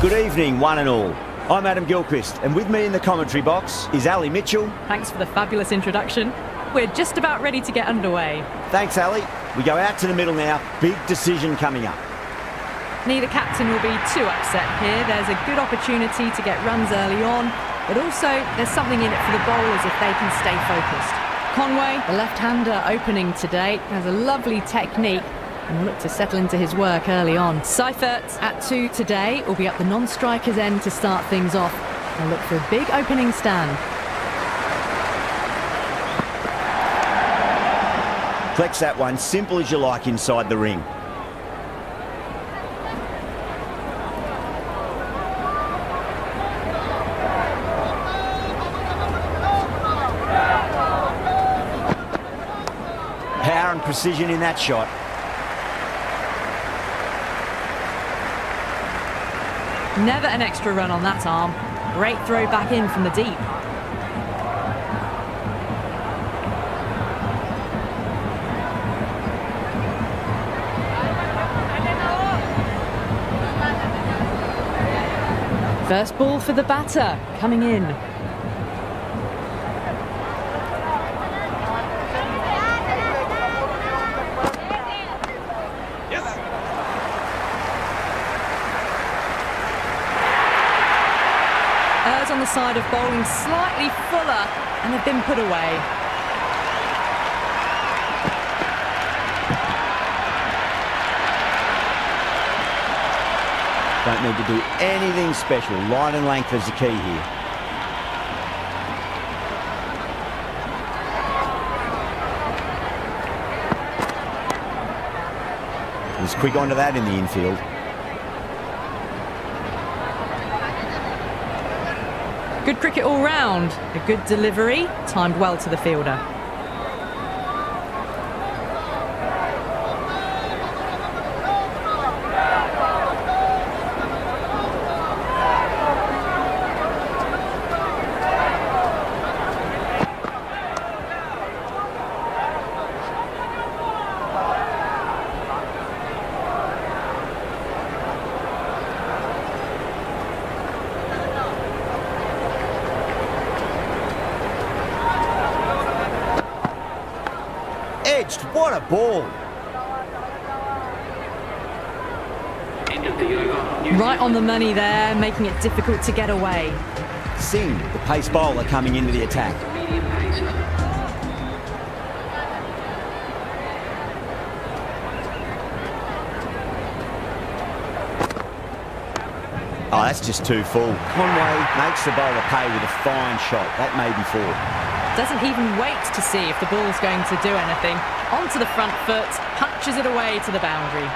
Good evening, one and all. I'm Adam Gilchrist, and with me in the commentary box is Ali Mitchell. Thanks for the fabulous introduction. We're just about ready to get underway. Thanks, Ali. We go out to the middle now. Big decision coming up. Neither captain will be too upset here. There's a good opportunity to get runs early on, but also there's something in it for the bowlers if they can stay focused. Conway, the left-hander opening today, has a lovely technique and will look to settle into his work early on. Seifert at 2 today will be up the non-striker's end to start things off. They'll look for a big opening stand. Flex that one, simple as you like inside the ring. Power and precision in that shot. Never an extra run on that arm. Great throw back in from the deep. First ball for the batter, coming in. Errs on the side of bowling slightly fuller and have been put away. Don't need to do anything special. Line and length is the key here. He's quick onto that in the infield. Good cricket all round. A good delivery, timed well to the fielder. Edged, what a ball. Right on the money there, making it difficult to get away. Singh, the pace bowler, coming into the attack. Oh, that's just too full. Conway makes the bowler pay with a fine shot. That may be four. Doesn't even wait to see if the ball's going to do anything. Onto the front foot, punches it away to the boundary.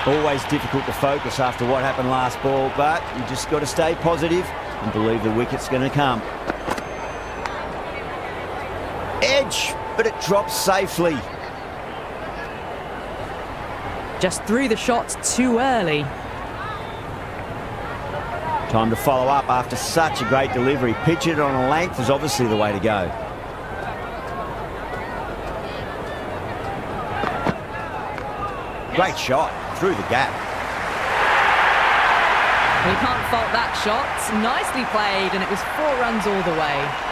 Always difficult to focus after what happened last ball, but you just got to stay positive and believe the wicket's going to come. Edge, but it drops safely. Just threw the shot too early. Time to follow up after such a great delivery. Pitch it on a length is obviously the way to go. Great shot through the gap. We can't fault that shot. Nicely played, and it was 4 runs all the way.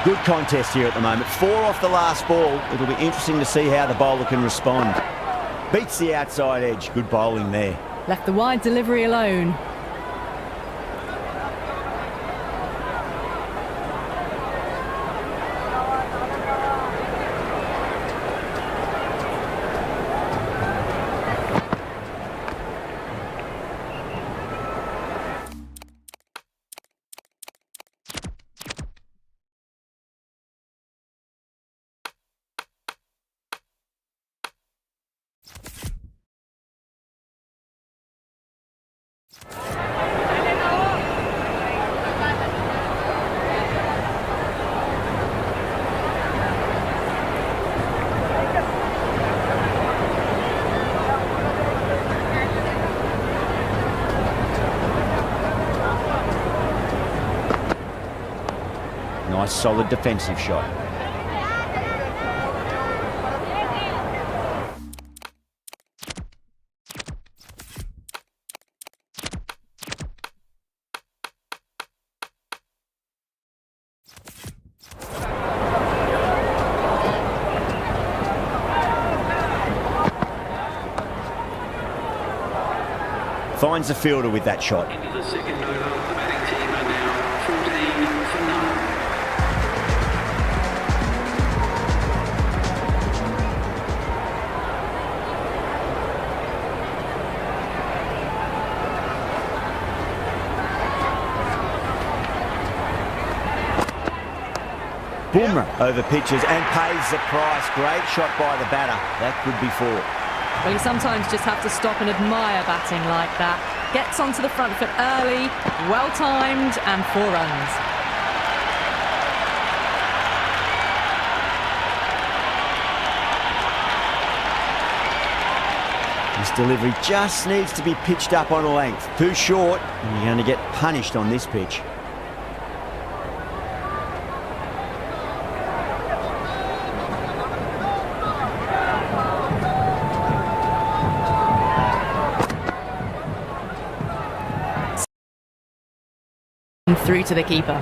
Good contest here at the moment. 4 off the last ball. It'll be interesting to see how the bowler can respond. Beats the outside edge. Good bowling there. Left the wide delivery alone. Nice solid defensive shot. Finds the fielder with that shot. Into the second over, the batting team are now 14 for none. Boomer over pitches and pays the price. Great shot by the batter. That could be four. Well, you sometimes just have to stop and admire batting like that. Gets onto the front foot early, well-timed, and 4 runs. This delivery just needs to be pitched up on a length. Too short, and you're going to get punished on this pitch. Through to the keeper.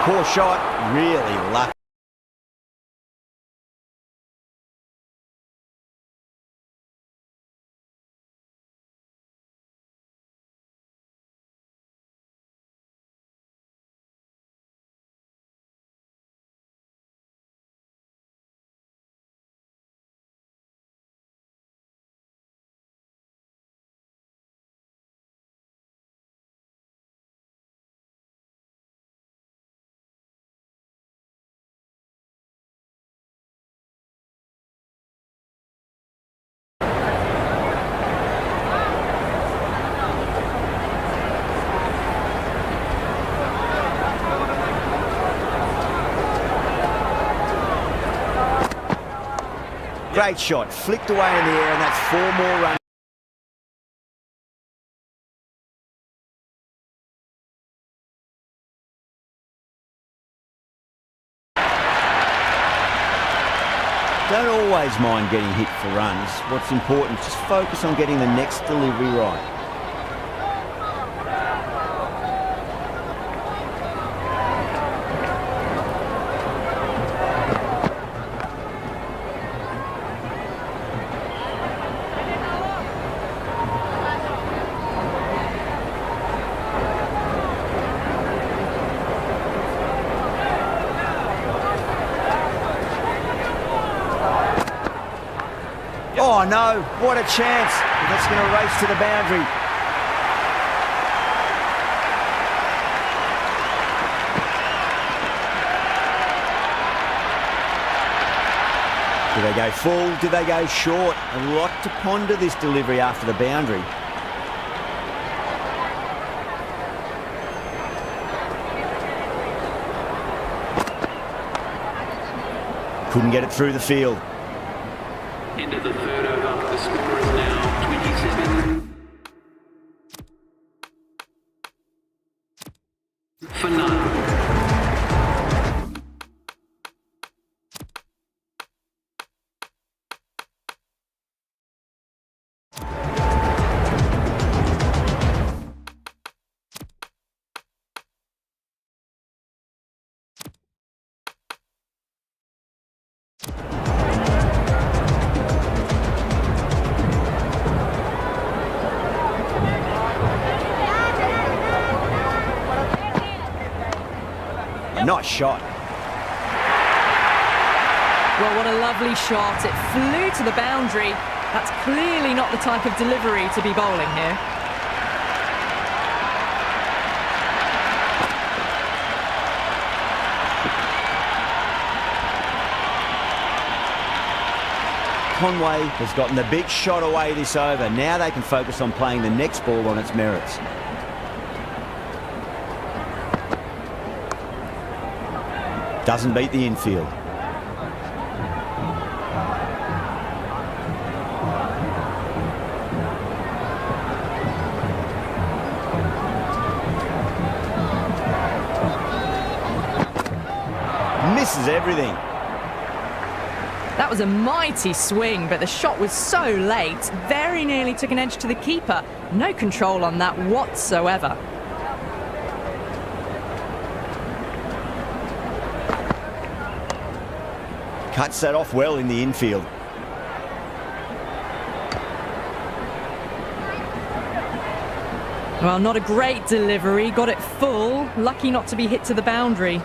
Poor shot, really lucky. Great shot, flicked away in the air, and that's 4 more runs. Don't always mind getting hit for runs. What's important is just focus on getting the next delivery right. Oh no, what a chance. That's going to race to the boundary. Do they go full? Do they go short? A lot to ponder this delivery after the boundary. Couldn't get it through the field. Into the third over, the score is now 27 for none. Nice shot. Well, what a lovely shot. It flew to the boundary. That's clearly not the type of delivery to be bowling here. Conway has gotten the big shot away this over. Now they can focus on playing the next ball on its merits. Doesn't beat the infield. Misses everything. That was a mighty swing, but the shot was so late. Very nearly took an edge to the keeper. No control on that whatsoever. Cuts that off well in the infield. Well, not a great delivery. Got it full. Lucky not to be hit to the boundary.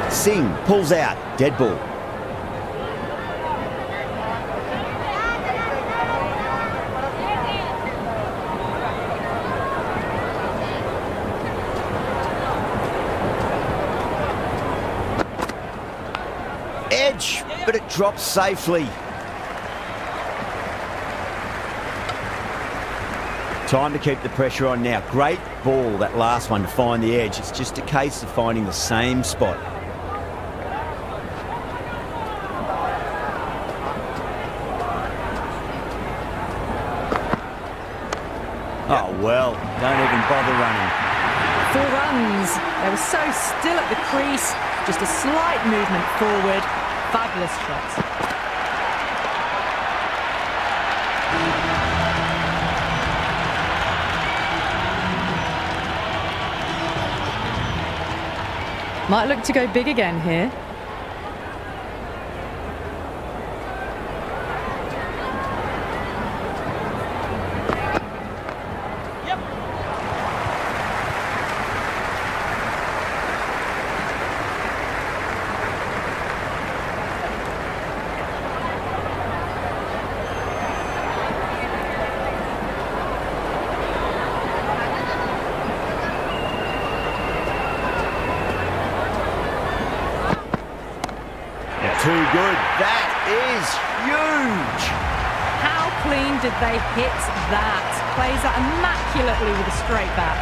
Singh pulls out. Dead ball. Edge, but it drops safely. Time to keep the pressure on now. Great ball, that last one, to find the edge. It's just a case of finding the same spot. Oh, well, don't even bother running. 4 runs. They were so still at the crease. Just a slight movement forward. Fabulous shot. Might look to go big again here. Too good. That is huge. How clean did they hit that? Plays that immaculately with a straight bat.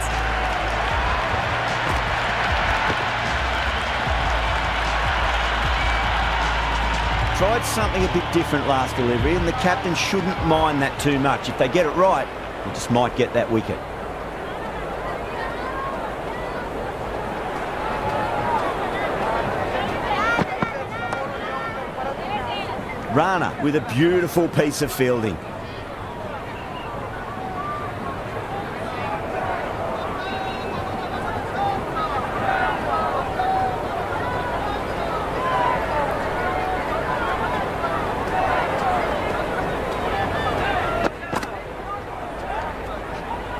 Tried something a bit different last delivery, and the captain shouldn't mind that too much. If they get it right, they just might get that wicket. Rana with a beautiful piece of fielding.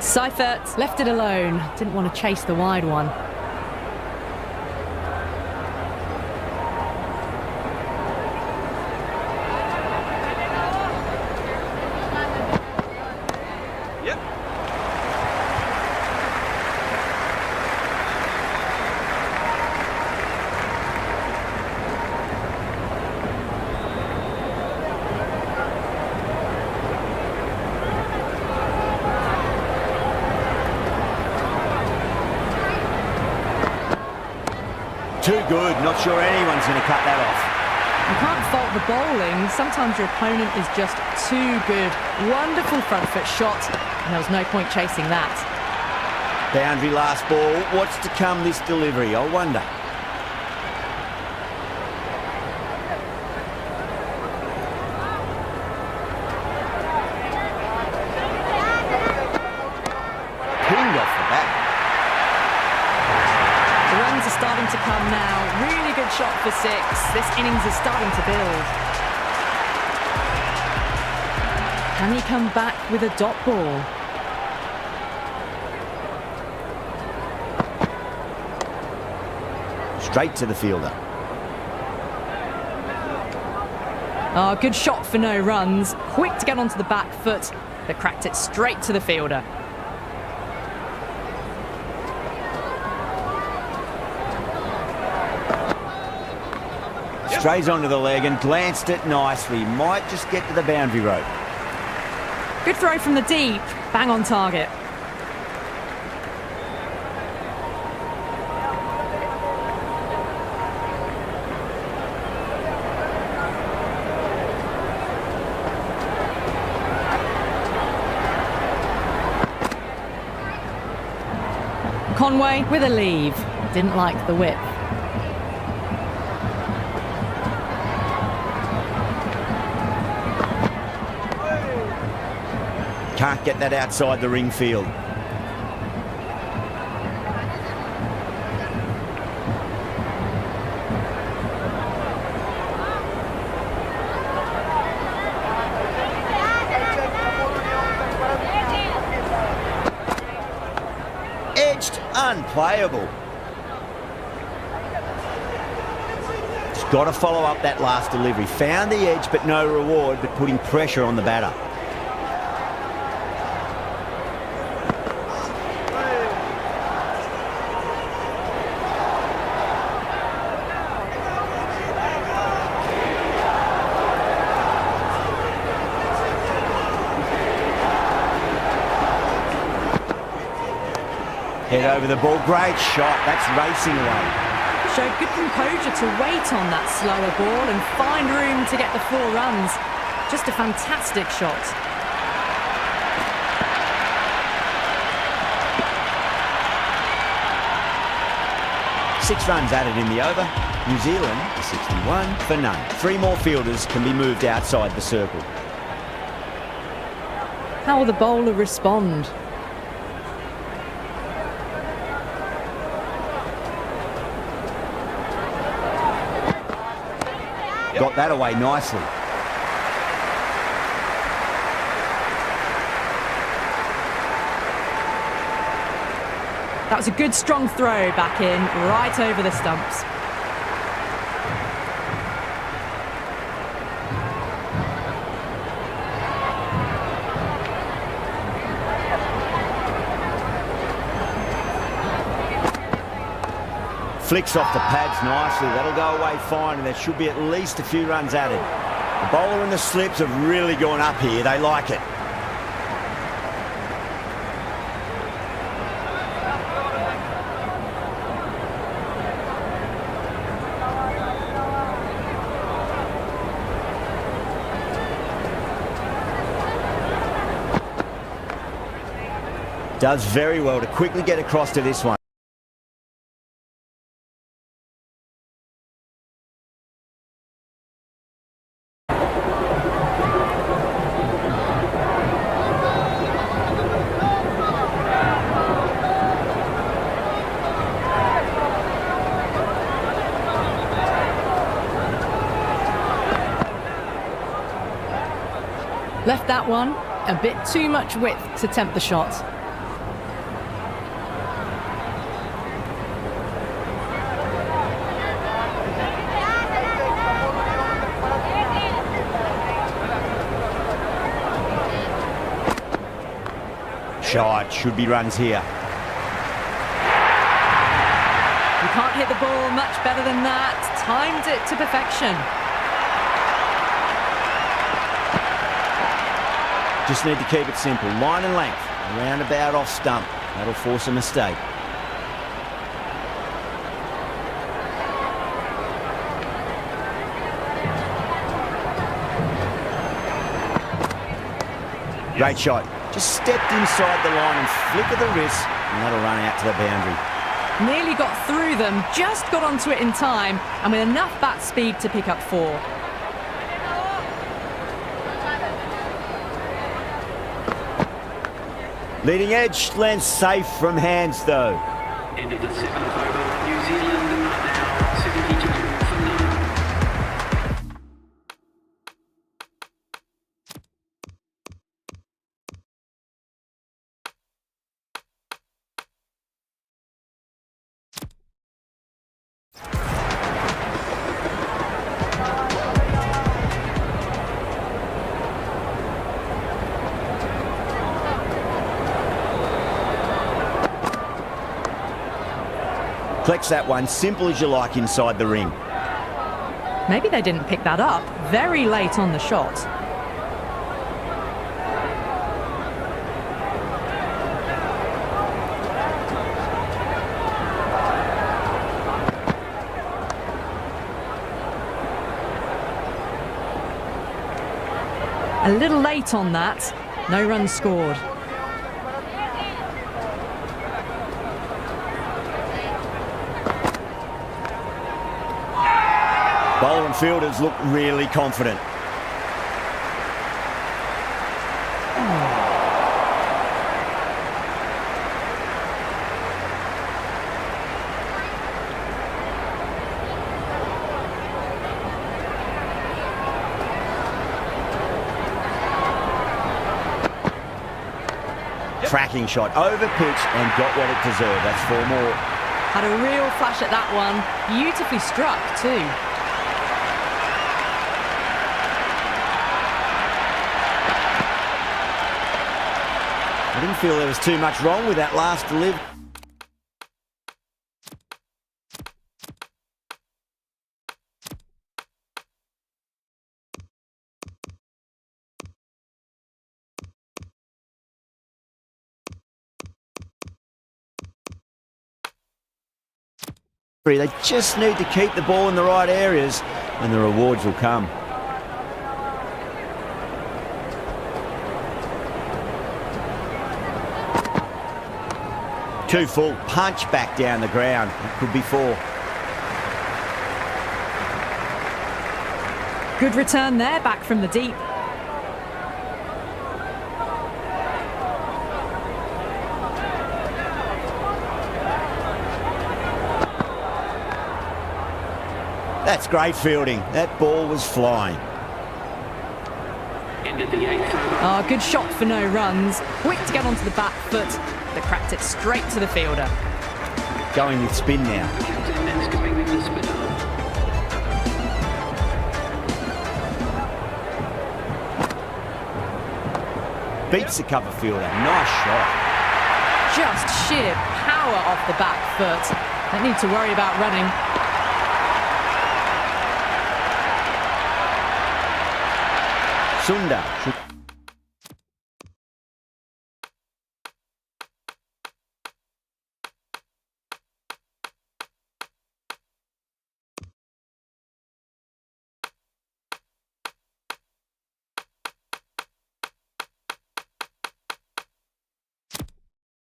Seifert left it alone. Didn't want to chase the wide one. Too good. Not sure anyone's going to cut that off. You can't fault the bowling. Sometimes your opponent is just too good. Wonderful front foot shot, and there was no point chasing that. Boundary last ball. What's to come this delivery? I wonder. Pinged off the bat. The runs are starting to come now. Really good shot for 6. This innings is starting to build. Can he come back with a dot ball? Straight to the fielder. Oh, good shot for no runs. Quick to get onto the back foot, but cracked it straight to the fielder. Strays onto the leg and glanced it nicely. Might just get to the boundary rope. Good throw from the deep. Bang on target. Conway with a leave. Didn't like the whip. Can't get that outside the ring field. Edged, unplayable. Just got to follow up that last delivery. Found the edge, but no reward, but putting pressure on the batter. Head over the ball, great shot, that's racing away. Showed good composure to wait on that slower ball and find room to get the 4 runs. Just a fantastic shot. Six runs added in the over. New Zealand 61 for none. 3 more fielders can be moved outside the circle. How will the bowler respond? Got that away nicely. That was a good strong throw back in, right over the stumps. Flicks off the pads nicely. That'll go away fine, and there should be at least a few runs added. The bowler and the slips have really gone up here. They like it. Does very well to quickly get across to this one. Left that one a bit too much width to tempt the shot. Shot, should be runs here. You can't hit the ball much better than that. Timed it to perfection. Just need to keep it simple. Line and length. Roundabout off stump. That'll force a mistake. Great shot. Just stepped inside the line and flick of the wrist, and that'll run out to the boundary. Nearly got through them, just got onto it in time, and with enough bat speed to pick up 4. Leading edge lands safe from hands though. End of the 7th over. New Zealand are now 72 for none. Flex that one, simple as you like inside the ring. Maybe they didn't pick that up very late on the shot. A little late on that. No runs scored. Bowler and fielders look really confident. Cracking shot, over pitch and got what it deserved. That's 4 more. Had a real flash at that one. Beautifully struck too. I didn't feel there was too much wrong with that last delivery. They just need to keep the ball in the right areas and the rewards will come. Too full, punch back down the ground. It could be 4. Good return there, back from the deep. That's great fielding. That ball was flying. End of the 8th over. Oh, good shot for no runs. Quick to get onto the back foot. They cracked it straight to the fielder. Going with spin now. Captain next going with the spinner. Beats the cover fielder. Nice shot. Just sheer power off the back foot. Don't need to worry about running. Sunda.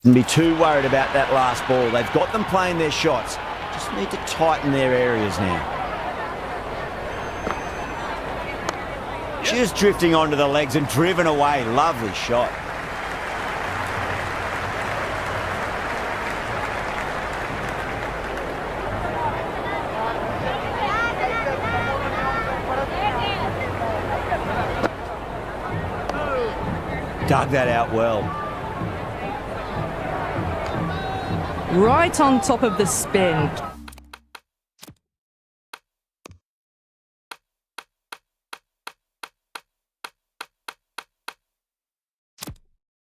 Shouldn't be too worried about that last ball. They've got them playing their shots. Just need to tighten their areas now. Just drifting onto the legs and driven away. Lovely shot. Dug that out well. Right on top of the spin.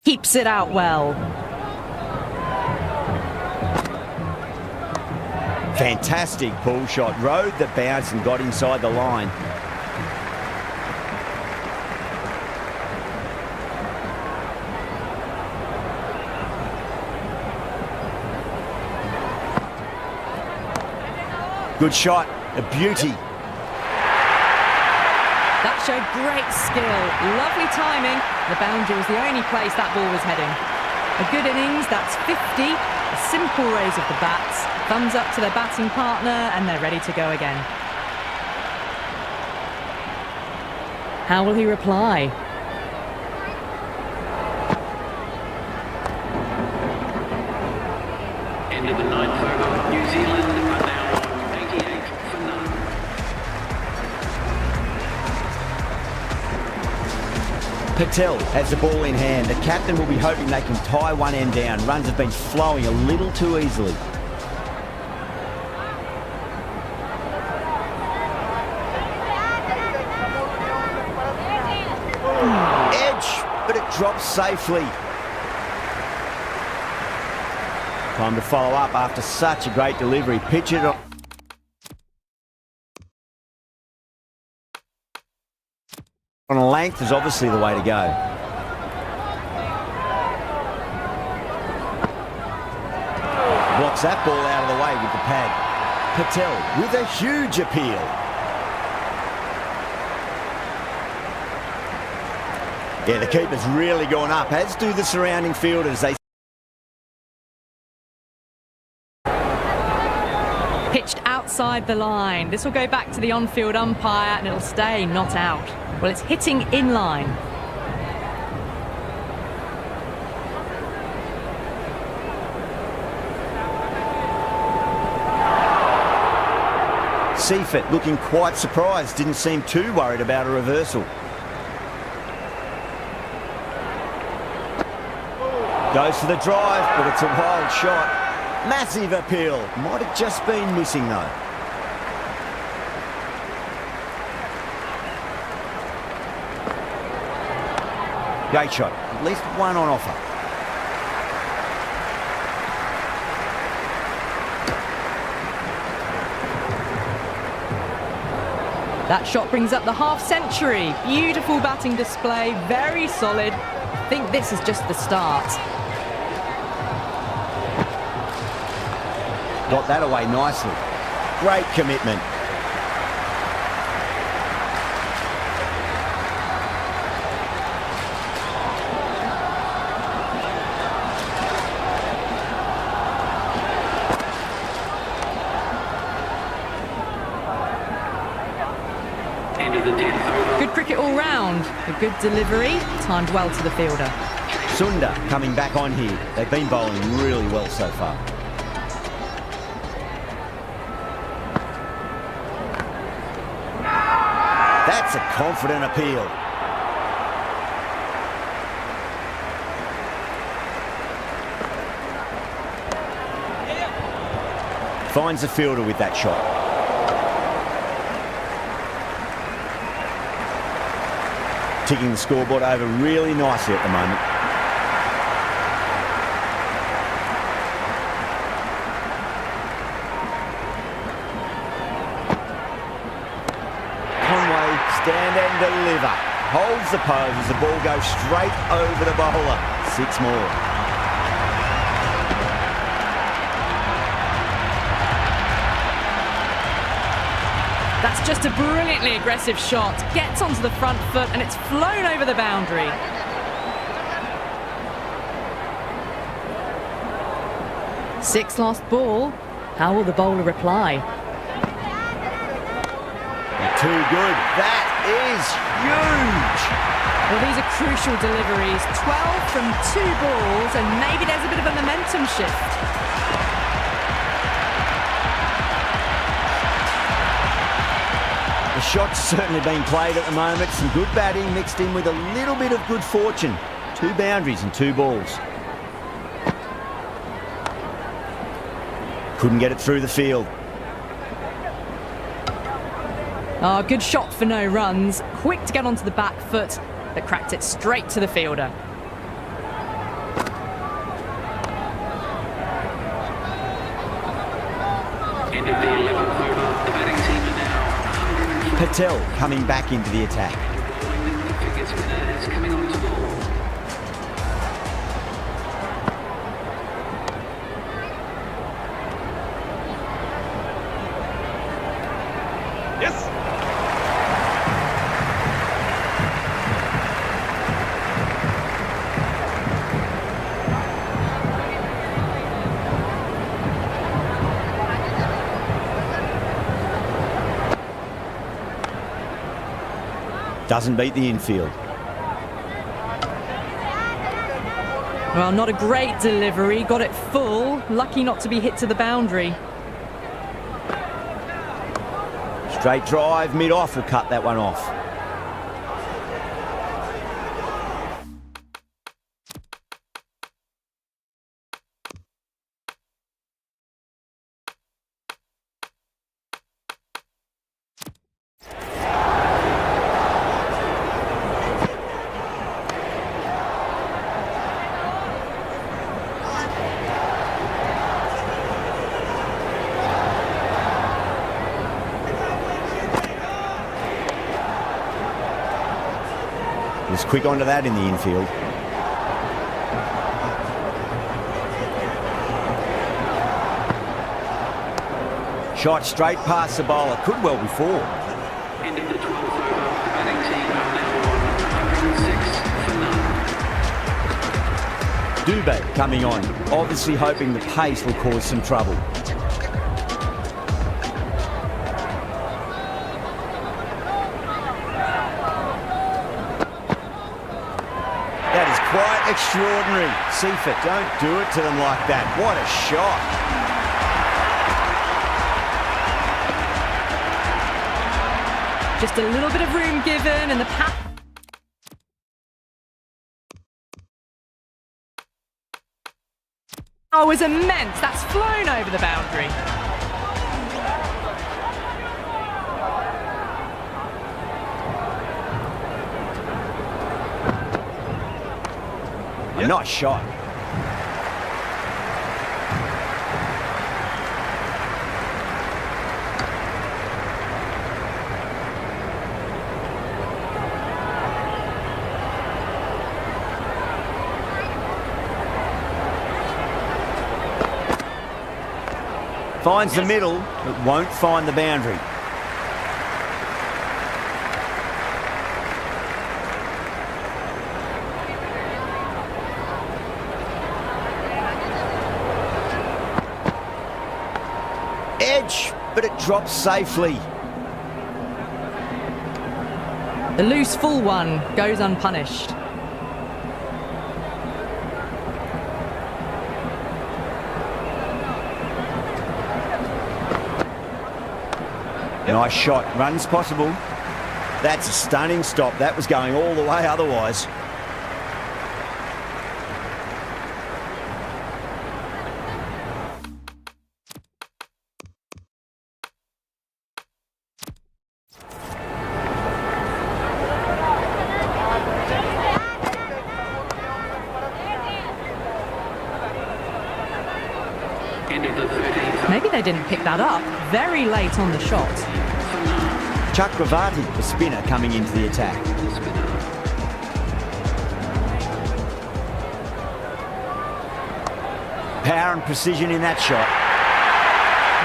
Keeps it out well. Fantastic pull shot. Rode the bounce and got inside the line. Good shot. A beauty. That showed great skill. Lovely timing. The boundary was the only place that ball was heading. A good innings, that's 50. A simple raise of the bats. Thumbs up to their batting partner and they're ready to go again. How will he reply? End of the 9th over. New Zealand are now on 88 for none. Patel has the ball in hand. The captain will be hoping they can tie one end down. Runs have been flowing a little too easily. Edge, but it drops safely. Time to follow up after such a great delivery. Pitch it on. length is obviously the way to go. Blocks that ball out of the way with the pad. Patel with a huge appeal. Yeah, the keeper's really gone up, as do the surrounding fielders. They Pitched outside the line. This will go back to the on-field umpire and it'll stay not out. Well, it's hitting in line. Seifert looking quite surprised, didn't seem too worried about a reversal. Goes for the drive, but it's a wild shot. Massive appeal. Might have just been missing though. Great shot. At least one on offer. That shot brings up the half century. Beautiful batting display, very solid. I think this is just the start. Got that away nicely. Great commitment. End of the 10th over. Good cricket all round. A good delivery, timed well to the fielder. Sunda coming back on here. They've been bowling really well so far. That's a confident appeal. Finds the fielder with that shot. Ticking the scoreboard over really nicely at the moment. Stand and deliver. Holds the pose as the ball goes straight over the bowler. 6 more. That's just a brilliantly aggressive shot. Gets onto the front foot and it's flown over the boundary. Sixth last ball. How will the bowler reply? Too good. That is huge. Well, these are crucial deliveries. 12 from 2 balls, and maybe there's a bit of a momentum shift. The shot's certainly being played at the moment. Some good batting mixed in with a little bit of good fortune. 2 boundaries and 2 balls. Couldn't get it through the field. Oh, good shot for no runs. Quick to get onto the back foot, but cracked it straight to the fielder. End of the 11th over. The batting team are now 104. Patel coming back into the attack. The cricket spinner is coming on to ball. Doesn't beat the infield. Well, not a great delivery. Got it full. Lucky not to be hit to the boundary. Straight drive, mid-off will cut that one off. Was quick onto that in the infield. Shot straight past the bowler. Could well be four. End of the 12th over. The batting team are now on 106 for none. Dubé coming on, obviously hoping the pace will cause some trouble. That is quite extraordinary. Seifert, don't do it to them like that. What a shot. Just a little bit of room given and the pass. Oh, was immense. That's flown over the boundary. A nice shot. Finds the middle, but won't find the boundary. Edge, but it drops safely. The loose full one goes unpunished. Nice shot, runs possible. That's a stunning stop. That was going all the way otherwise. End of the 13th. Maybe they didn't pick that up very late on the shot. Chakravarti, the spinner, coming into the attack. Power and precision in that shot.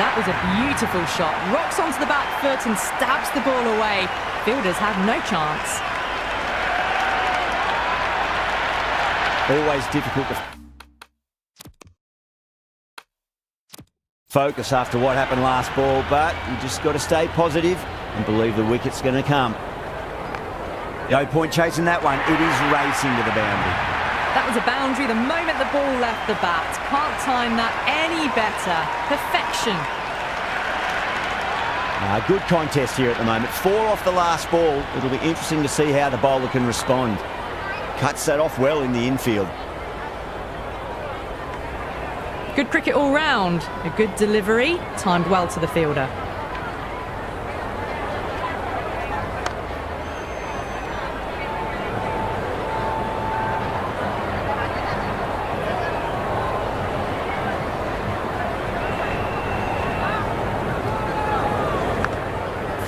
That was a beautiful shot. Rocks onto the back foot and stabs the ball away. Fielders have no chance. Always difficult to focus after what happened last ball, but you just got to stay positive and believe the wicket's going to come. No point chasing that one. It is racing to the boundary. That was a boundary the moment the ball left the bat. Can't time that any better. Perfection. Good contest here at the moment. 4 off the last ball. It'll be interesting to see how the bowler can respond. Cuts that off well in the infield. Good cricket all round. A good delivery, timed well to the fielder.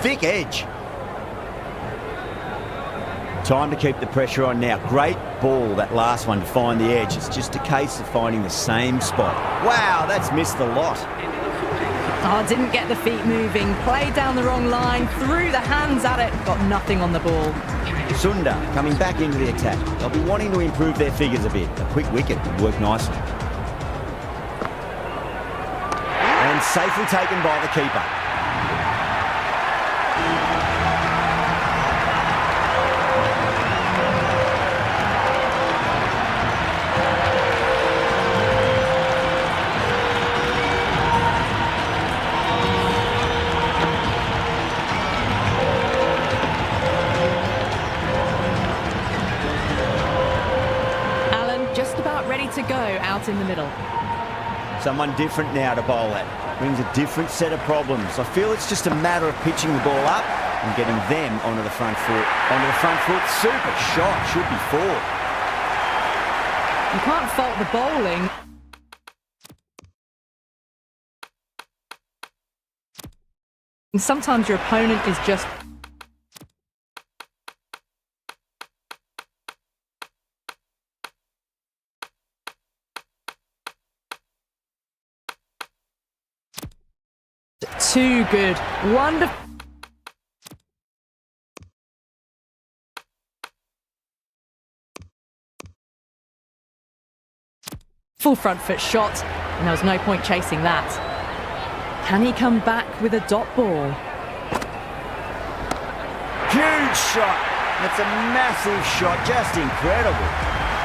Thick edge. Time to keep the pressure on now. Great ball, that last one, to find the edge. It's just a case of finding the same spot. Wow, that's missed the lot. Oh, didn't get the feet moving. Played down the wrong line. Threw the hands at it. Got nothing on the ball. Sundar coming back into the attack. They'll be wanting to improve their figures a bit. A quick wicket would work nicely. And safely taken by the keeper. To go out in the middle. Someone different now to bowl at. Brings a different set of problems. I feel it's just a matter of pitching the ball up and getting them onto the front foot. Onto the front foot. Super shot. Should be 4. You can't fault the bowling. And sometimes your opponent is just too good. Wonderful. Full front foot shot, and there was no point chasing that. Can he come back with a dot ball? Huge shot. That's a massive shot, just incredible.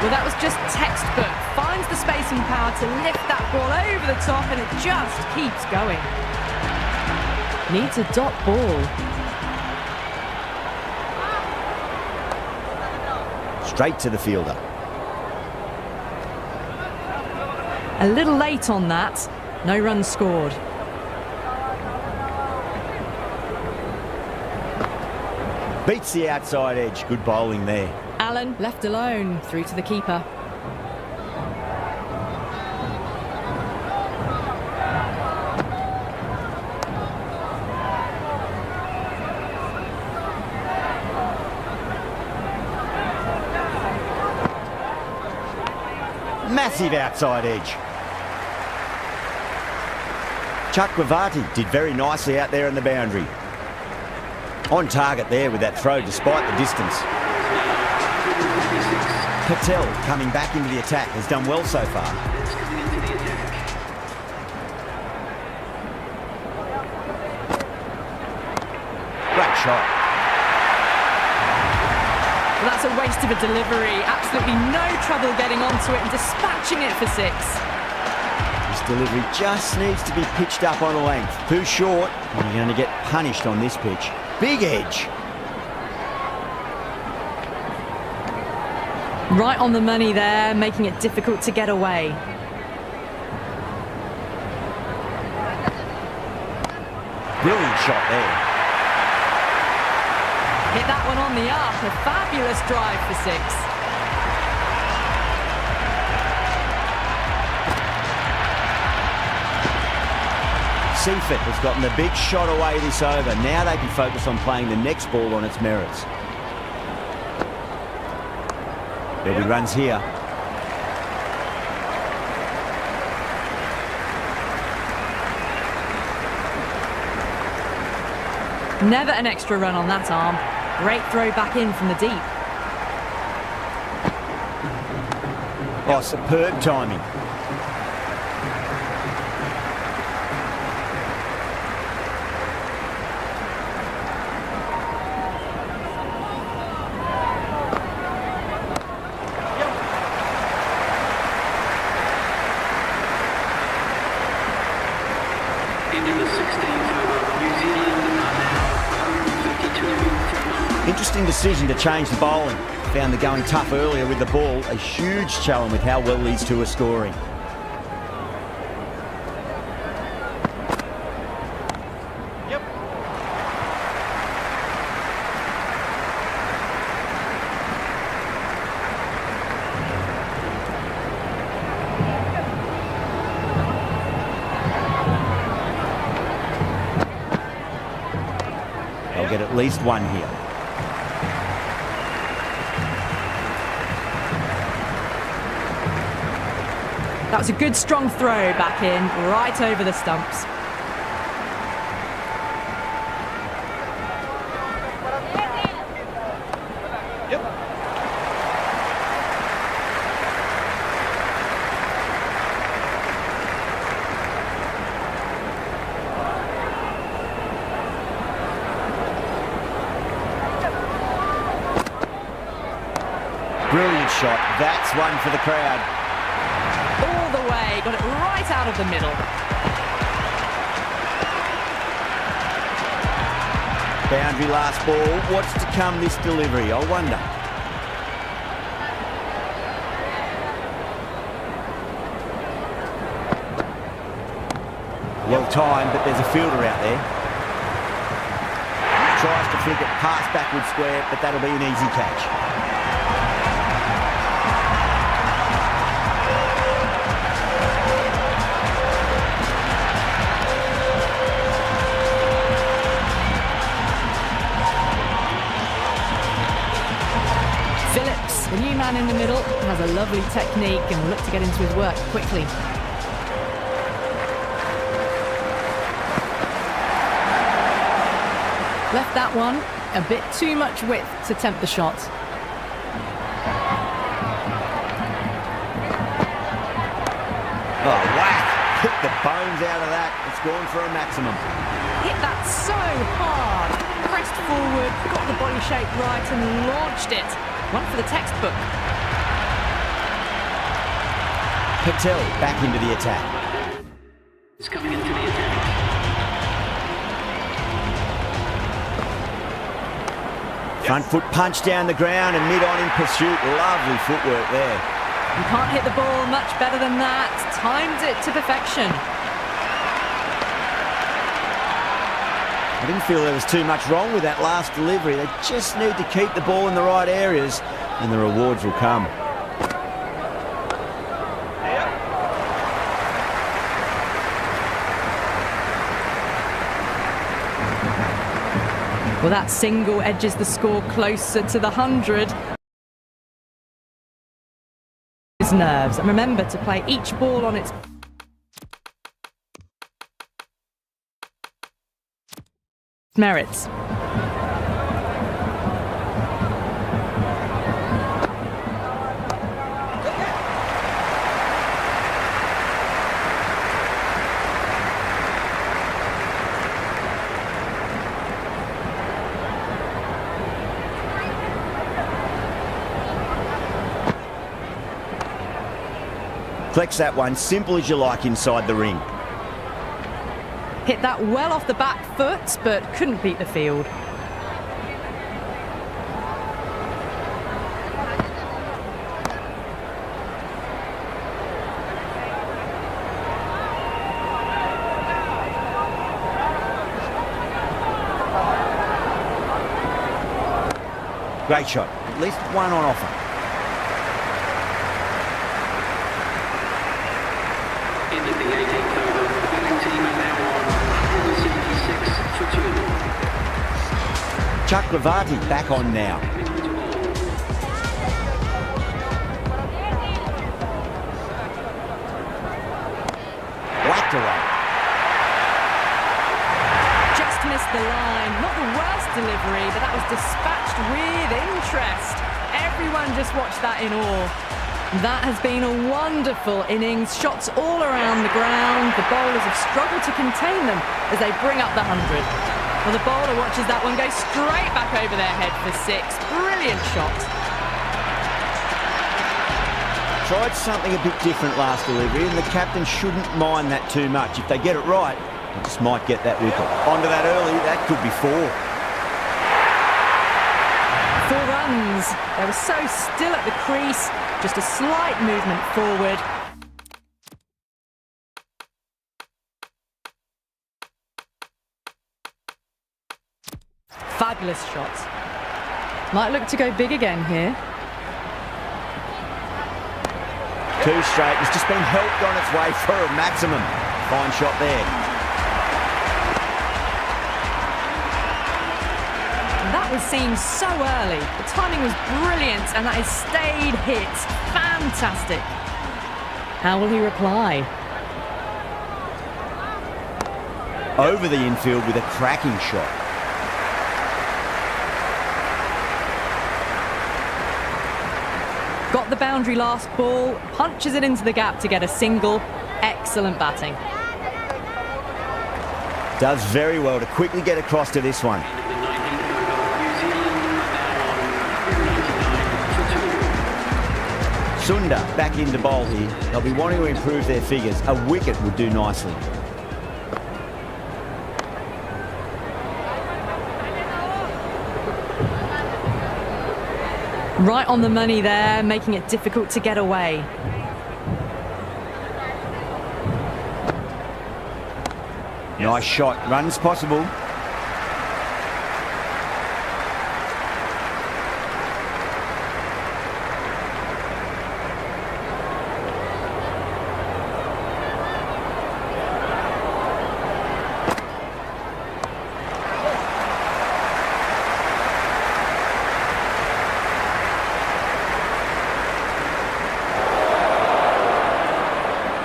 Well, that was just textbook. Finds the space and power to lift that ball over the top, and it just keeps going. Needs a dot ball. Straight to the fielder. A little late on that. No runs scored. Beats the outside edge. Good bowling there. Allen left alone, through to the keeper. Massive outside edge. Chakravarti did very nicely out there in the boundary. On target there with that throw despite the distance. Patel coming back into the attack has done well so far. Great shot. Well, that's a waste of a delivery. Absolutely no trouble getting onto it and dispatching it for six. This delivery just needs to be pitched up on a length. Too short, and you're going to get punished on this pitch. Big edge. Right on the money there, making it difficult to get away. Brilliant shot there. Hit that one on the up. A fabulous drive for six. Seifert has gotten the big shot away this over. Now they can focus on playing the next ball on its merits. There'll be runs here. Never an extra run on that arm. Great throw back in from the deep. Oh, superb timing. Into the 16th over, New Zealand are now 152 Interesting decision to change the bowling. Found the going tough earlier with the ball. A huge challenge with how well these two are scoring. They'll get at least one here. That was a good strong throw back in, right over the stumps. Brilliant shot. That's one for the crowd. All the way, got it right out of the middle. Boundary last ball. What's to come this delivery? I wonder. Well timed, but there's a fielder out there. Tries to flick it past backward square, but that'll be an easy catch. Phillips, the new man in the middle, has a lovely technique and will look to get into his work quickly. Left that one a bit too much width to tempt the shot. Oh, whack! Hit the bones out of that. It's gone for a maximum. Hit that so hard. Pressed forward, got the body shape right and launched it. One for the textbook. Patel back into the attack. It's coming into the attack. Front foot punch down the ground and mid-on in pursuit. Lovely footwork there. You can't hit the ball much better than that. Timed it to perfection. I didn't feel there was too much wrong with that last delivery. They just need to keep the ball in the right areas and the rewards will come. Well, that single edges the score closer to the 100. His nerves, and remember to play each ball on its merits. Flex that one, simple as you like inside the ring. Hit that well off the back foot, but couldn't beat the field. Great shot, at least one on offer. End of the 18th over. The batting team are now on 76 for 2. Chuck Ravati back on now. Whacked away. Just missed the line. Not the worst delivery, but that was dispatched with interest. Everyone just watched that in awe. That has been a wonderful innings. Shots all around the ground. The bowlers have struggled to contain them as they bring up the 100. Well, the bowler watches that one go straight back over their head for 6. Brilliant shot. Tried something a bit different last delivery, and the captain shouldn't mind that too much. If they get it right, they just might get that wicket. Onto that early, that could be 4. 4 runs. They were so still at the crease. Just a slight movement forward. Fabulous shot. Might look to go big again here. 2 straight. It's just been helped on its way for a maximum. Fine shot there. That was seen so early. The timing was brilliant and that has stayed hit. Fantastic. How will he reply? Over the infield with a cracking shot. Got the boundary last ball, punches it into the gap to get a single. Excellent batting. Does very well to quickly get across to this one. Sunda back into bowl here. They'll be wanting to improve their figures. A wicket would do nicely. Right on the money there, making it difficult to get away. Nice shot. Runs possible.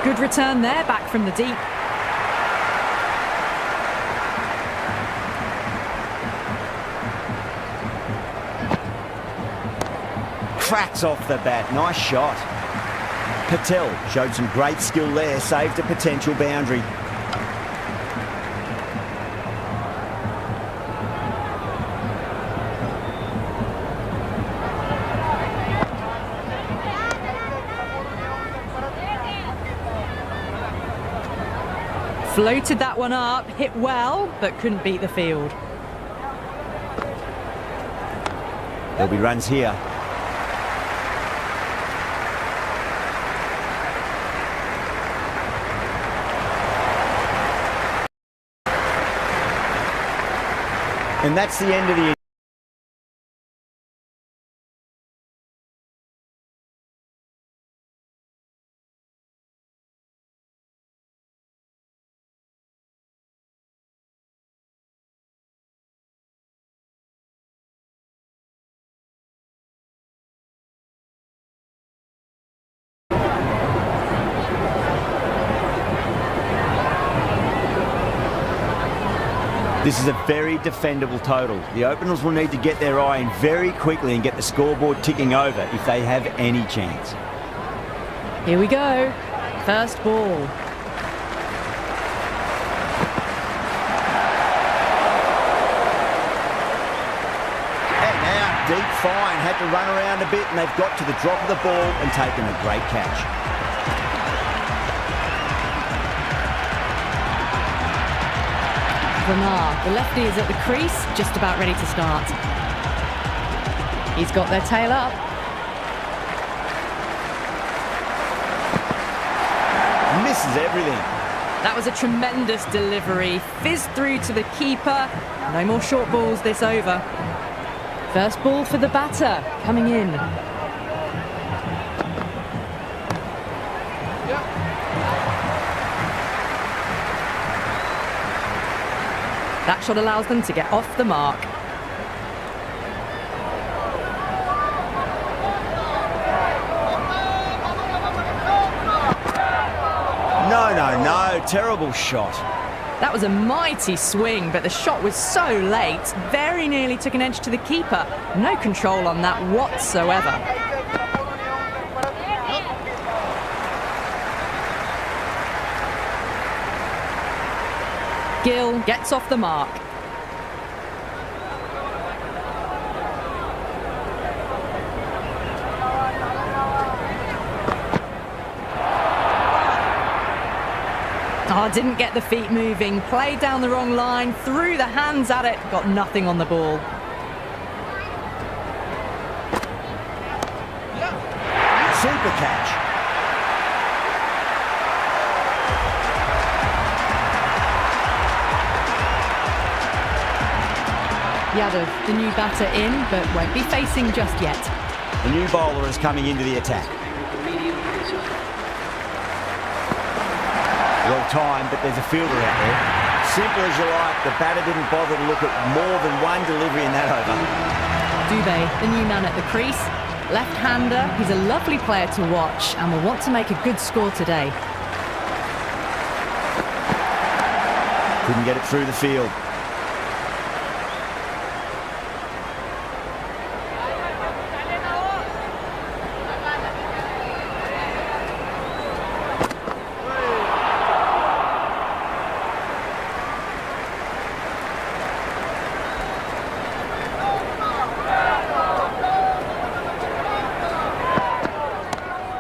Good return there, back from the deep. cracks off the bat. Nice shot. Patel showed some great skill there, saved a potential boundary. Floated that one up, hit well, but couldn't beat the field. There'll be runs here. And that's the end of the This is a very defendable total. The openers will need to get their eye in very quickly and get the scoreboard ticking over if they have any chance. Here we go. First ball. And now, deep fine. Had to run around a bit and they've got to the drop of the ball and taken a great catch. The lefty is at the crease, just about ready to start. He's got their tail up. Misses everything. That was a tremendous delivery. Fizzed through to the keeper. No more short balls this over. First ball for the batter, coming in. That shot allows them to get off the mark. No, terrible shot. That was a mighty swing, but the shot was so late, very nearly took an edge to the keeper. No control on that whatsoever. Gill gets off the mark. Didn't get the feet moving, played down the wrong line, threw the hands at it, got nothing on the ball. Super catch. Yadav, the new batter in, but won't be facing just yet. The new bowler is coming into the attack. Well timed, but there's a fielder out there. Simple as you like, the batter didn't bother to look at more than one delivery in that over. Dubé, the new man at the crease. Left-hander, he's a lovely player to watch and will want to make a good score today. Couldn't get it through the field.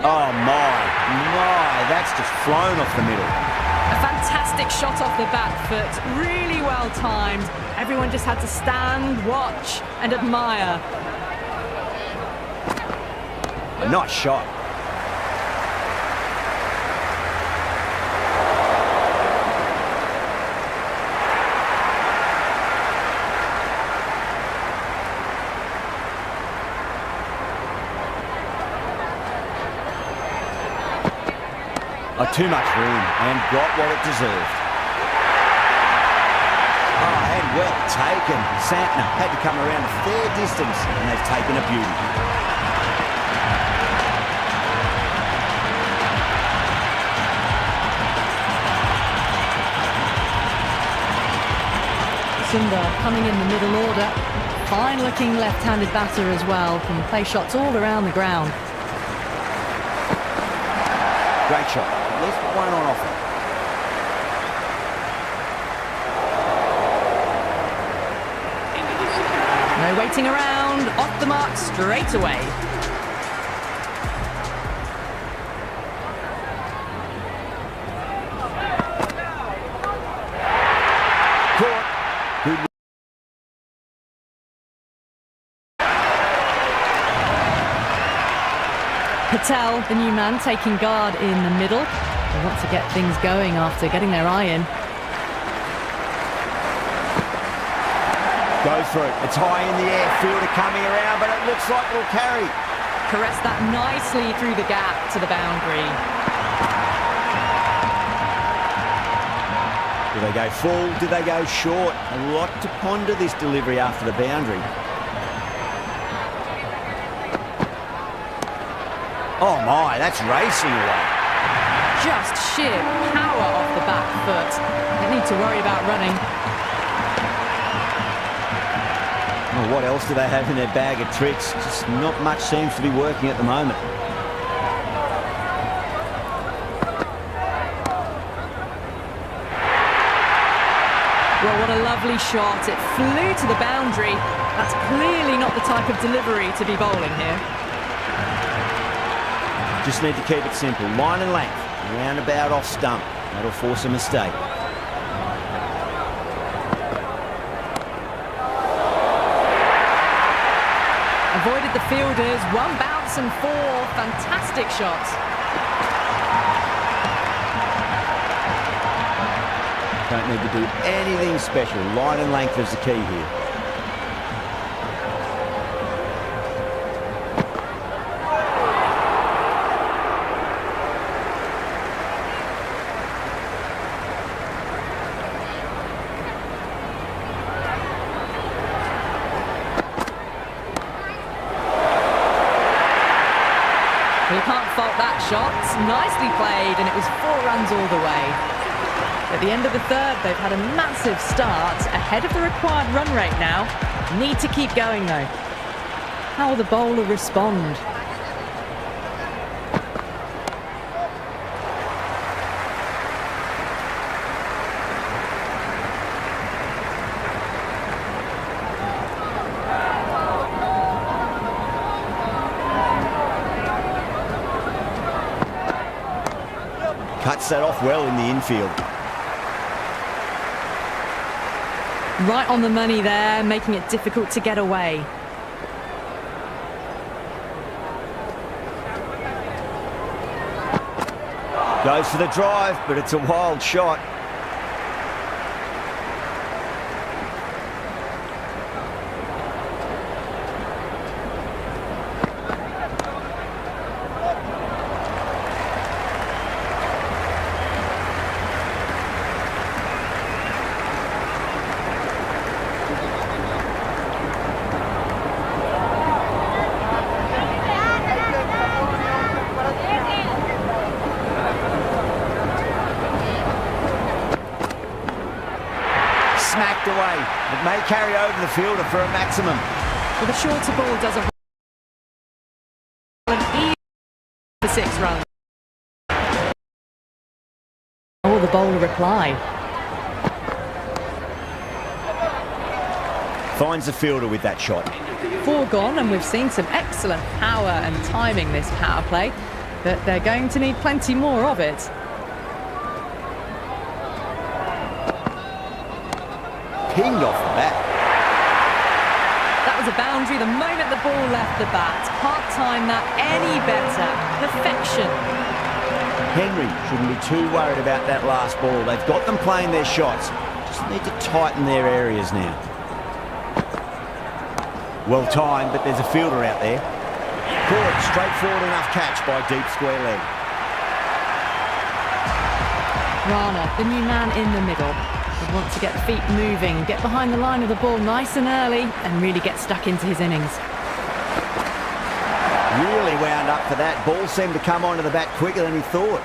Oh my, that's just flown off the middle. A fantastic shot off the back foot, really well timed. Everyone just had to stand, watch and admire. A nice shot. Too much room and got what it deserved. Oh, and well taken. Santner had to come around a fair distance and they've taken a beauty. Sundar coming in the middle order. fine-looking left-handed batter as well. Can play shots all around the ground. Great shot. At least one on offer. Into the second. No waiting around. Off the mark straight away. Caught. Good. Patel, the new man, taking guard in the middle. They want to get things going after getting their eye in. Go for it. It's high in the air. Fielder coming around, but it looks like it'll carry. Caress that nicely through the gap to the boundary. Do they go full? Do they go short? A lot to ponder this delivery after the boundary. Oh my, that's racing away. Just sheer power off the back foot. Don't need to worry about running. Well, what else do they have in their bag of tricks? Just not much seems to be working at the moment. Well, what a lovely shot. It flew to the boundary. That's clearly not the type of delivery to be bowling here. Just need to keep it simple. Line and length. Roundabout off stump. That'll force a mistake. Avoided the fielders. One bounce and four. Fantastic shots. Don't need to do anything special. Line and length is the key here. You can't fault that shot. Nicely played, and it was 4 runs all the way. At the end of the third, they've had a massive start, ahead of the required run rate now. Need to keep going, though. How will the bowler respond? Cuts that off well in the infield. Right on the money there, making it difficult to get away. Goes for the drive, but it's a wild shot. Smacked away. It may carry over the fielder for a maximum. Well, the shorter ball does a for 6 runs. How will the bowler reply? Finds the fielder with that shot. 4 gone, and we've seen some excellent power and timing this power play, but they're going to need plenty more of it. Pinged off the bat. That was a boundary the moment the ball left the bat. Can't time that any better. Perfection. Henry shouldn't be too worried about that last ball. They've got them playing their shots. Just need to tighten their areas now. Well timed, but there's a fielder out there. Caught, straightforward enough catch by deep square leg. Rana, the new man in the middle, would want to get the feet moving, get behind the line of the ball nice and early, and really get stuck into his innings. Really wound up for that. Ball seemed to come onto the bat quicker than he thought.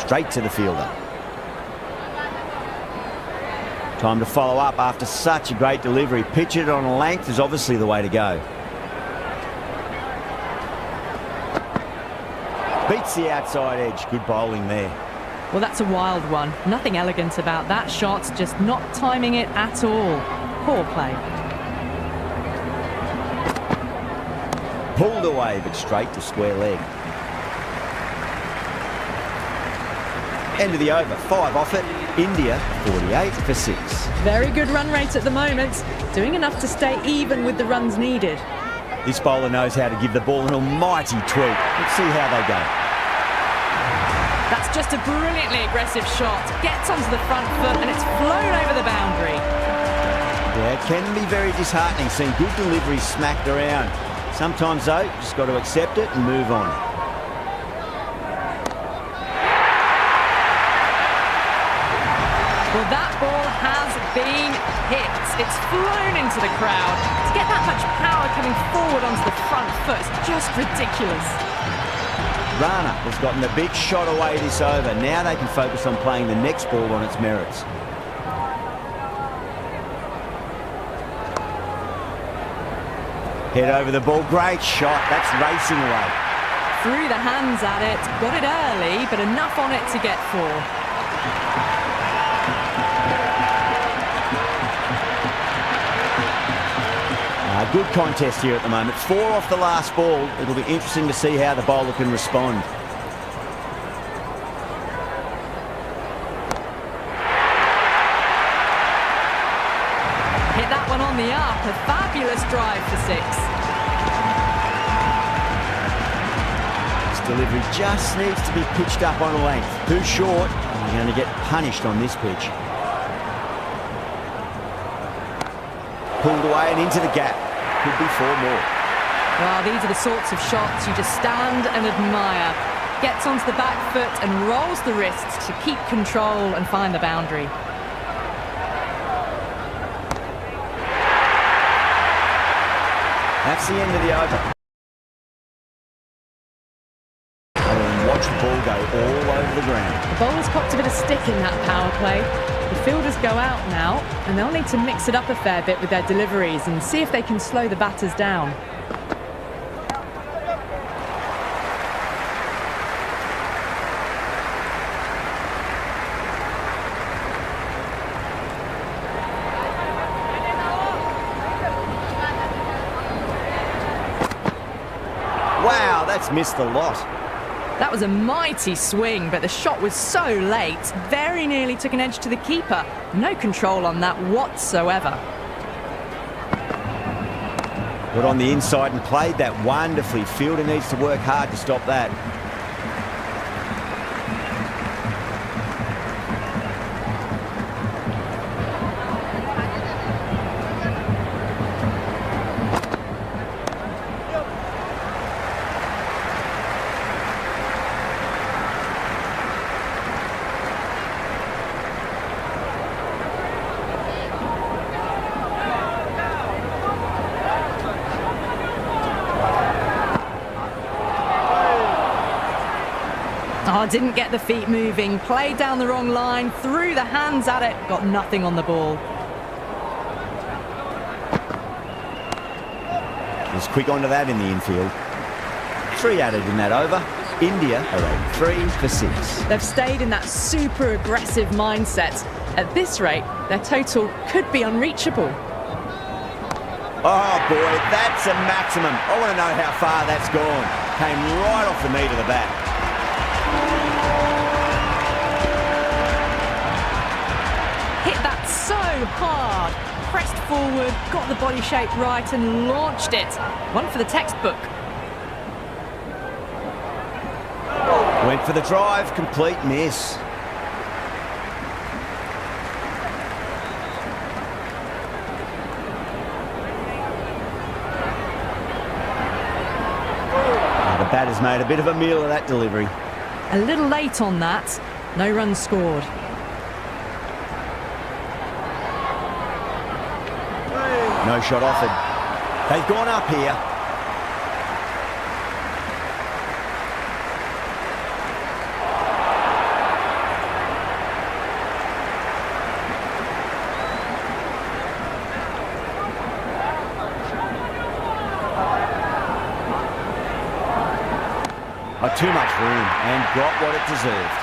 Straight to the fielder. Time to follow up after such a great delivery. Pitch it on a length is obviously the way to go. Beats the outside edge. Good bowling there. Well, that's a wild one. Nothing elegant about that shot, just not timing it at all. Poor play. Pulled away, but straight to square leg. End of the over. 5 off it. India 48 for 6. Very good run rate at the moment. Doing enough to stay even with the runs needed. This bowler knows how to give the ball an almighty tweak. Let's see how they go. That's just a brilliantly aggressive shot. Gets onto the front foot and it's flown over the boundary. Yeah, it can be very disheartening seeing good deliveries smacked around. Sometimes, though, just got to accept it and move on. Well, that ball has been hit. It's flown into the crowd. To get that much power coming forward onto the front foot is just ridiculous. Rana has gotten the big shot away this over. Now they can focus on playing the next ball on its merits. Head over the ball. Great shot. That's racing away. Threw the hands at it. Got it early, but enough on it to get 4. Good contest here at the moment. 4 off the last ball. It'll be interesting to see how the bowler can respond. Hit that one on the up. A fabulous drive for 6. This delivery just needs to be pitched up on a length. Too short, and you're going to get punished on this pitch. Pulled away and into the gap. Could be 4 more. Well, these are the sorts of shots you just stand and admire. Gets onto the back foot and rolls the wrists to keep control and find the boundary. That's the end of the over. And watch the ball go all over the ground. The bowler's copped a bit of stick in that power play. The fielders go out now, and they'll need to mix it up a fair bit with their deliveries and see if they can slow the batters down. Wow, that's missed the lot. That was a mighty swing, but the shot was so late, very nearly took an edge to the keeper. No control on that whatsoever. Got on the inside and played that wonderfully. Fielder needs to work hard to stop that. Oh, didn't get the feet moving, played down the wrong line, threw the hands at it, got nothing on the ball. Was quick onto that in the infield. 3 added in that over. India are at 3 for 6. They've stayed in that super aggressive mindset. At this rate, their total could be unreachable. Oh boy, that's a maximum. I want to know how far that's gone. Came right off the meat of the bat. Hit that so hard, pressed forward, got the body shape right and launched it. One for the textbook. Went for the drive, complete miss. The batter's made a bit of a meal of that delivery. A little late on that, no runs scored. No shot offered. They've gone up here. Oh, too much room and got what it deserved.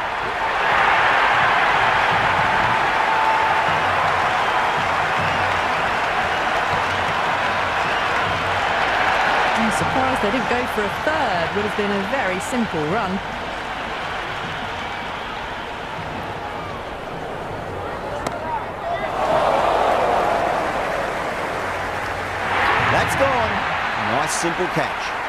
I'm surprised they didn't go for a third. Would have been a very simple run. That's gone. Nice simple catch.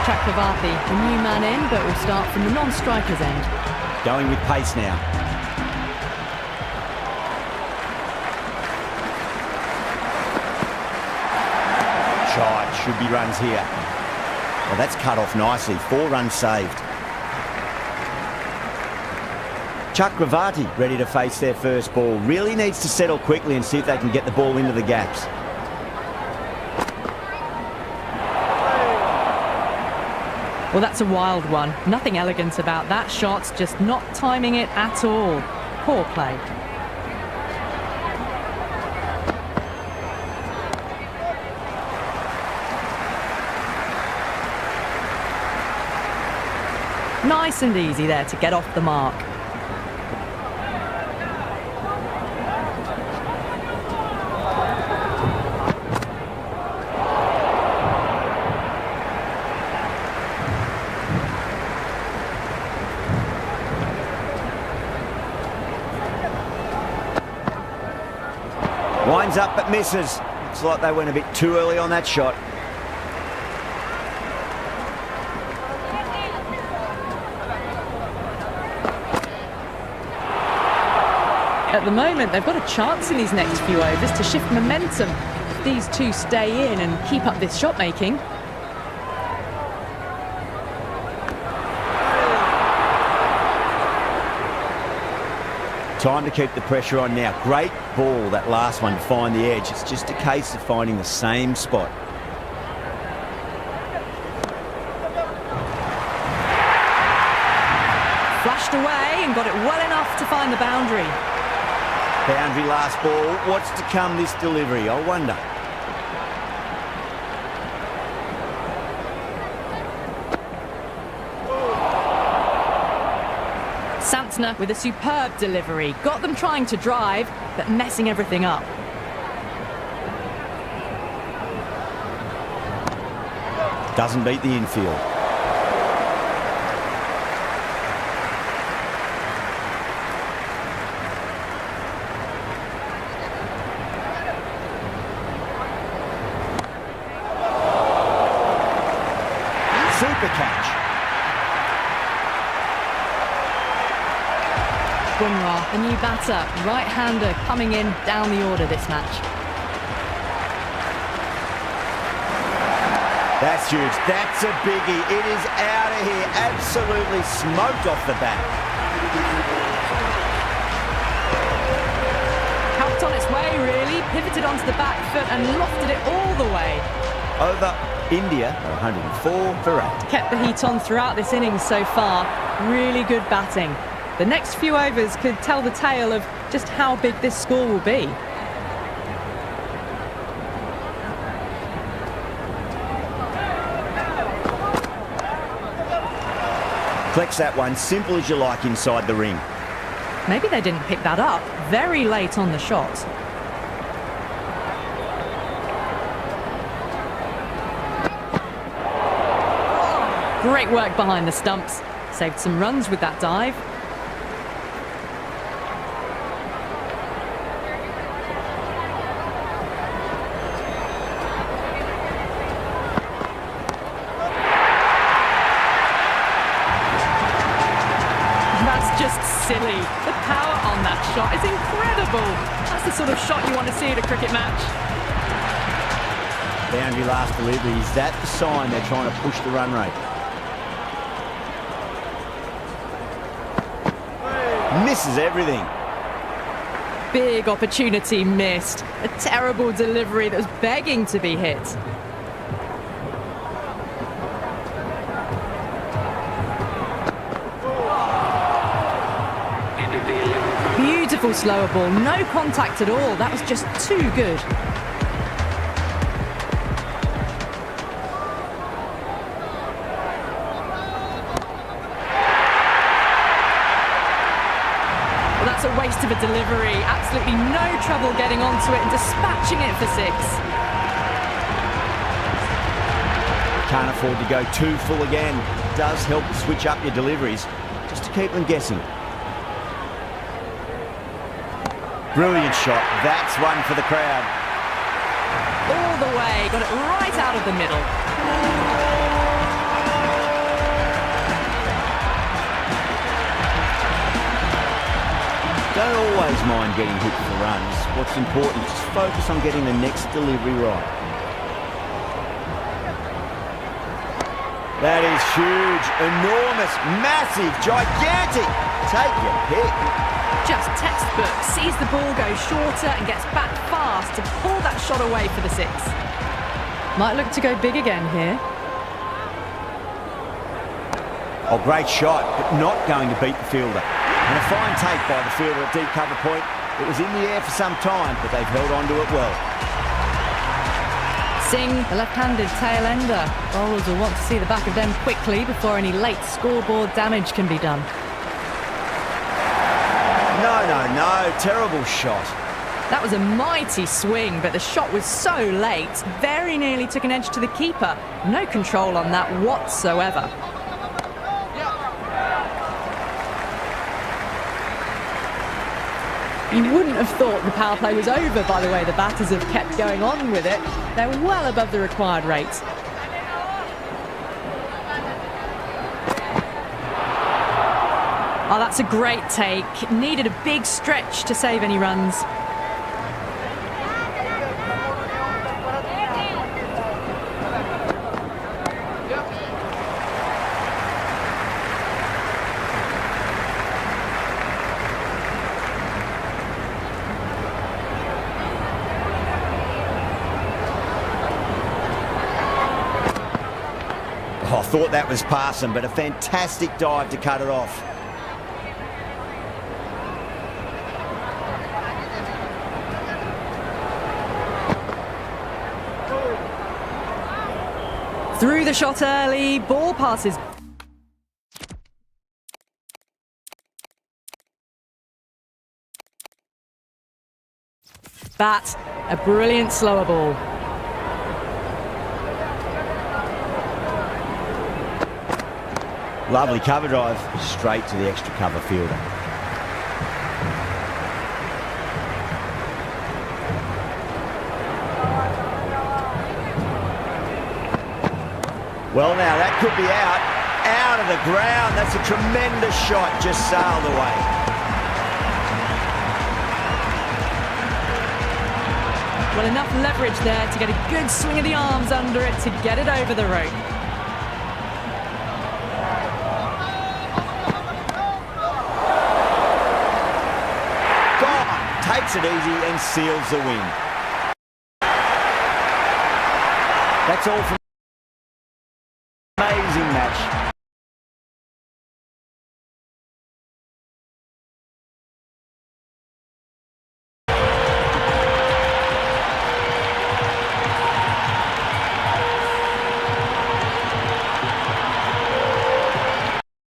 Chakravarti, the new man in, but will start from the non-striker's end. Going with pace now. Shot, should be runs here. Well, that's cut off nicely. 4 runs saved. Chakravarti ready to face their first ball. Really needs to settle quickly and see if they can get the ball into the gaps. Well, that's a wild one. Nothing elegant about that shot, just not timing it at all. Poor play. Nice and easy there to get off the mark. Winds up but misses. Looks like they went a bit too early on that shot. At the moment, they've got a chance in these next few overs to shift momentum. If these two stay in and keep up this shot making. Time to keep the pressure on now. Great ball, that last one, to find the edge. It's just a case of finding the same spot. Flashed away and got it well enough to find the boundary. Boundary last ball. What's to come this delivery, I wonder. Santner with a superb delivery. Got them trying to drive, but messing everything up. Doesn't beat the infield. Super catch. Bumrah, a new batter, right-hander coming in down the order this match. That's huge. That's a biggie. It is out of here. Absolutely smoked off the bat. Helped on its way, really. Pivoted onto the back foot and lofted it all the way. Over India, 104 for 8. Kept the heat on throughout this innings so far. Really good batting. The next few overs could tell the tale of just how big this score will be. Flex that one, simple as you like inside the ring. Maybe they didn't pick that up. Very late on the shot. Great work behind the stumps. Saved some runs with that dive. That's just silly. The power on that shot is incredible. That's the sort of shot you want to see at a cricket match. Boundary last delivery. Is that the sign they're trying to push the run rate? Misses everything. Big opportunity missed. A terrible delivery that was begging to be hit. Beautiful slower ball. No contact at all. That was just too good. beast of a delivery. Absolutely no trouble getting onto it and dispatching it for 6. Can't afford to go too full again. It does help to switch up your deliveries, just to keep them guessing. Brilliant shot. That's one for the crowd. All the way, got it right out of the middle. Don't always mind getting hit for runs. What's important is just focus on getting the next delivery right. That is huge, enormous, massive, gigantic. Take your pick. Just textbook, sees the ball go shorter and gets back fast to pull that shot away for the 6. Might look to go big again here. Oh, great shot, but not going to beat the fielder. And a fine take by the fielder at deep cover point. It was in the air for some time, but they've held on to it well. Singh, the left-handed tail ender. Bowlers will want to see the back of them quickly before any late scoreboard damage can be done. No, terrible shot. That was a mighty swing, but the shot was so late, very nearly took an edge to the keeper. No control on that whatsoever. You wouldn't have thought the power play was over by the way the batters have kept going on with it. They're well above the required rate. Oh, that's a great take. Needed a big stretch to save any runs. Oh, I thought that was passing, but a fantastic dive to cut it off. Through the shot early, ball passes. Bat, a brilliant slower ball. Lovely cover drive, straight to the extra cover fielder. Well now, that could be out of the ground. That's a tremendous shot, just sailed away. Well, enough leverage there to get a good swing of the arms under it to get it over the rope. Takes it easy and seals the win. That's all from an amazing match.